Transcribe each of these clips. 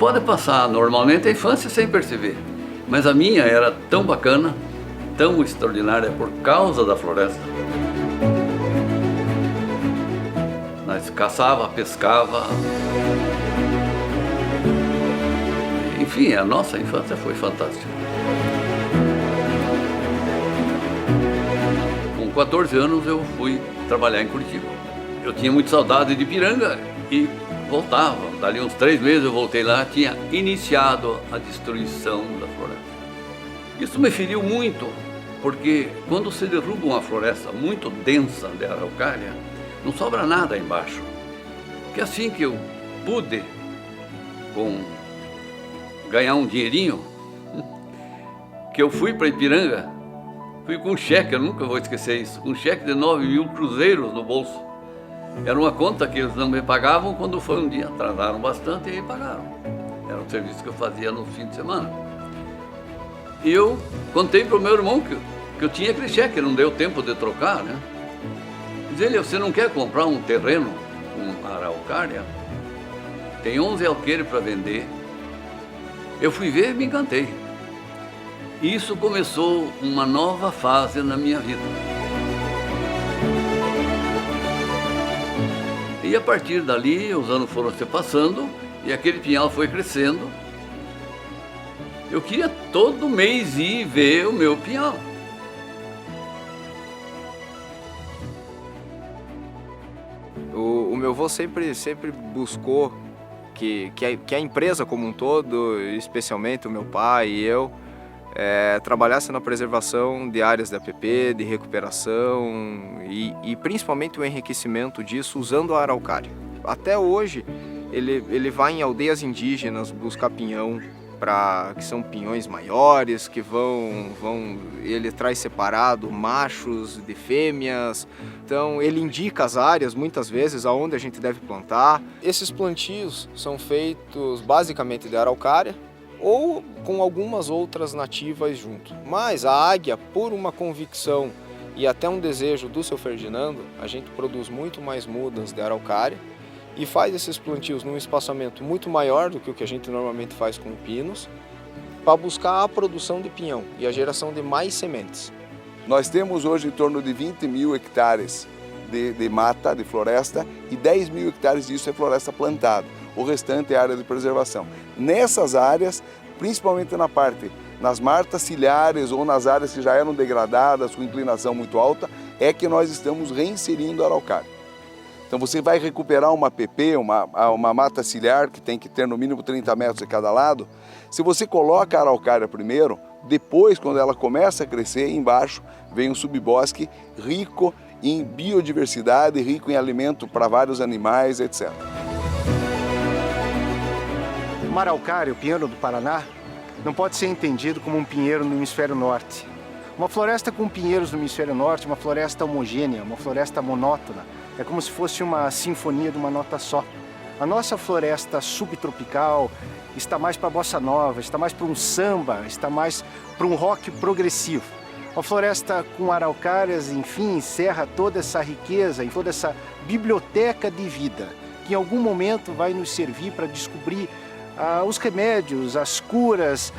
pode passar normalmente a infância sem perceber, mas a minha era tão bacana, tão extraordinária por causa da floresta. Nós caçava, pescava. Enfim, a nossa infância foi fantástica. Com 14 anos eu fui trabalhar em Curitiba. Eu tinha muita saudade de Ipiranga e voltava. Dali uns 3 meses eu voltei lá, tinha iniciado a destruição da floresta. Isso me feriu muito, porque quando se derruba uma floresta muito densa de araucária, não sobra nada embaixo. Que assim que eu pude ganhar um dinheirinho, que eu fui para Ipiranga, fui com um cheque, eu nunca vou esquecer isso, um cheque de 9.000 cruzeiros no bolso. Era uma conta que eles não me pagavam quando foi um dia, atrasaram bastante e pagaram. Era um serviço que eu fazia no fim de semana. E eu contei para o meu irmão que eu tinha aquele cheque, não deu tempo de trocar, né? Diz ele, você não quer comprar um terreno, uma araucária? Tem 11 alqueires para vender. Eu fui ver e me encantei. E isso começou uma nova fase na minha vida. E a partir dali, os anos foram se passando e aquele pinhal foi crescendo. Eu queria todo mês ir ver o meu pinhal. O meu avô sempre buscou que a empresa como um todo, especialmente o meu pai e eu, trabalhasse na preservação de áreas de APP, de recuperação e principalmente o enriquecimento disso usando a araucária. Até hoje ele vai em aldeias indígenas buscar pinhão, que são pinhões maiores, que ele traz separado machos de fêmeas, então ele indica as áreas muitas vezes aonde a gente deve plantar. Esses plantios são feitos basicamente de araucária ou com algumas outras nativas junto, mas a águia, por uma convicção e até um desejo do seu Ferdinando, a gente produz muito mais mudas de araucária e faz esses plantios num espaçamento muito maior do que o que a gente normalmente faz com pinos, para buscar a produção de pinhão e a geração de mais sementes. Nós temos hoje em torno de 20.000 hectares de mata, de floresta, e 10.000 hectares disso é floresta plantada. O restante é área de preservação. Nessas áreas, principalmente nas matas ciliares ou nas áreas que já eram degradadas, com inclinação muito alta, é que nós estamos reinserindo a araucária. Então você vai recuperar uma PP, uma mata ciliar, que tem que ter no mínimo 30 metros de cada lado. Se você coloca a araucária primeiro, depois, quando ela começa a crescer, embaixo vem um subbosque rico em biodiversidade, rico em alimento para vários animais, etc. O araucária, o pinheiro do Paraná, não pode ser entendido como um pinheiro no hemisfério norte. Uma floresta com pinheiros no hemisfério norte, uma floresta homogênea, uma floresta monótona, é como se fosse uma sinfonia de uma nota só. A nossa floresta subtropical está mais para a bossa nova, está mais para um samba, está mais para um rock progressivo. A floresta com araucárias, enfim, encerra toda essa riqueza e toda essa biblioteca de vida, que em algum momento vai nos servir para descobrir os remédios, as curas,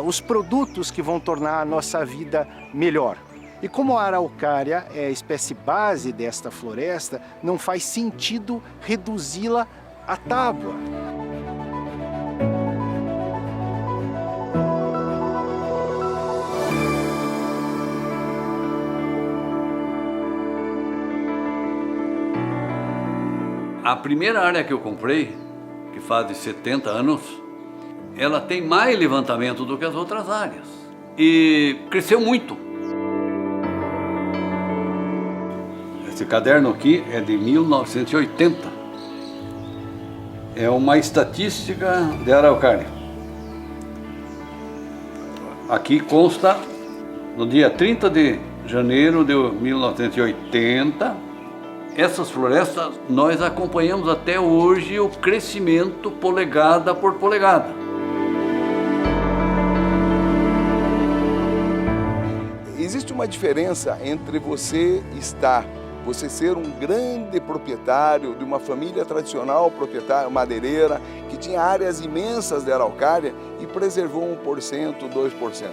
os produtos que vão tornar a nossa vida melhor. E como a araucária é a espécie base desta floresta, não faz sentido reduzi-la à tábua. A primeira área que eu comprei, que faz 70 anos, ela tem mais levantamento do que as outras áreas. E cresceu muito. Esse caderno aqui é de 1980. É uma estatística de araucária. Aqui consta, no dia 30 de janeiro de 1980, essas florestas nós acompanhamos até hoje o crescimento polegada por polegada. Existe uma diferença entre você estar você ser um grande proprietário de uma família tradicional proprietária madeireira que tinha áreas imensas de araucária e preservou 1%, 2%.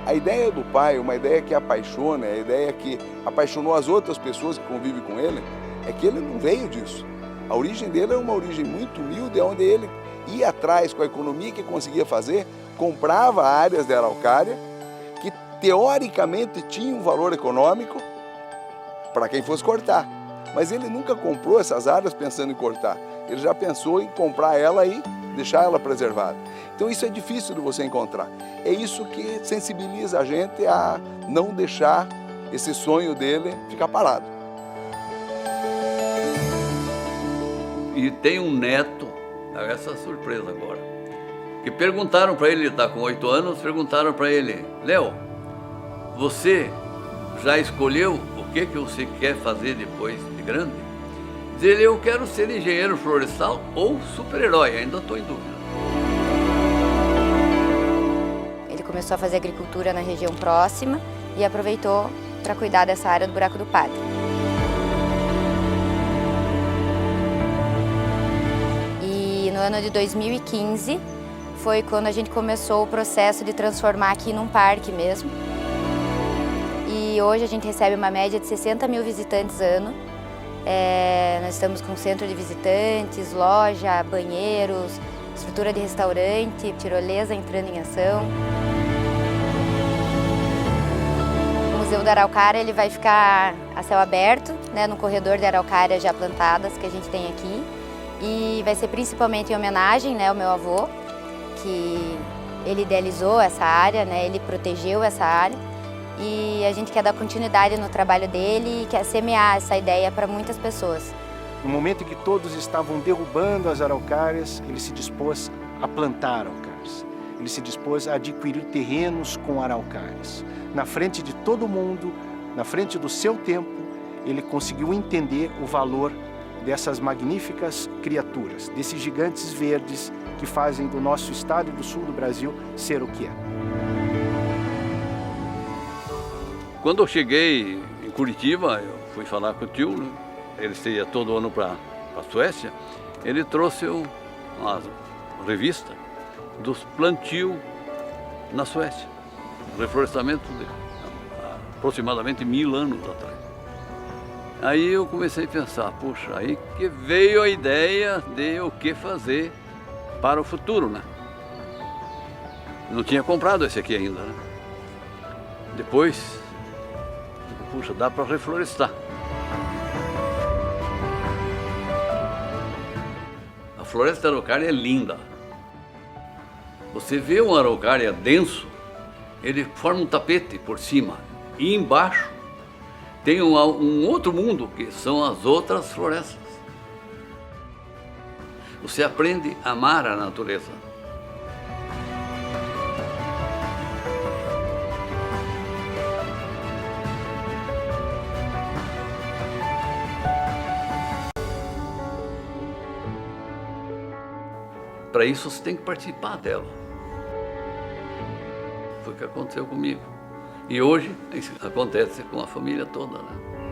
A ideia do pai, uma ideia que apaixona, a ideia que apaixonou as outras pessoas que convivem com ele, é que ele não veio disso. A origem dele é uma origem muito humilde, onde ele ia atrás com a economia que conseguia fazer, comprava áreas de araucária que teoricamente tinham um valor econômico para quem fosse cortar. Mas ele nunca comprou essas áreas pensando em cortar. Ele já pensou em comprar ela e deixar ela preservada. Então isso é difícil de você encontrar. É isso que sensibiliza a gente a não deixar esse sonho dele ficar parado. E tem um neto, essa surpresa agora, que perguntaram para ele, ele está com 8 anos, perguntaram para ele: Léo, você já escolheu o que você quer fazer depois de grande? Diz ele: eu quero ser engenheiro florestal ou super-herói, ainda estou em dúvida. Ele começou a fazer agricultura na região próxima e aproveitou para cuidar dessa área do Buraco do Padre. E no ano de 2015 foi quando a gente começou o processo de transformar aqui num parque mesmo. E hoje a gente recebe uma média de 60 mil visitantes ano. Nós estamos com centro de visitantes, loja, banheiros, estrutura de restaurante, tirolesa entrando em ação. O Museu da Araucária ele vai ficar a céu aberto, né, no corredor de araucárias já plantadas que a gente tem aqui. E vai ser principalmente em homenagem, né, ao meu avô, que ele idealizou essa área, né, ele protegeu essa área. E a gente quer dar continuidade no trabalho dele e quer semear essa ideia para muitas pessoas. No momento em que todos estavam derrubando as araucárias, ele se dispôs a plantar araucárias. Ele se dispôs a adquirir terrenos com araucárias. Na frente de todo mundo, na frente do seu tempo, ele conseguiu entender o valor dessas magníficas criaturas, desses gigantes verdes que fazem do nosso estado e do sul do Brasil ser o que é. Quando eu cheguei em Curitiba, eu fui falar com o tio, né? Ele ia todo ano para a Suécia, ele trouxe uma revista dos plantios na Suécia, reflorestamento de aproximadamente 1000 anos atrás. Aí eu comecei a pensar, puxa, aí que veio a ideia de o que fazer para o futuro, né? Não tinha comprado esse aqui ainda, né? Depois, puxa, dá para reflorestar. A floresta araucária é linda. Você vê um araucária denso, ele forma um tapete por cima e embaixo tem um outro mundo, que são as outras florestas. Você aprende a amar a natureza. Para isso você tem que participar dela. Foi o que aconteceu comigo. E hoje isso acontece com a família toda, né?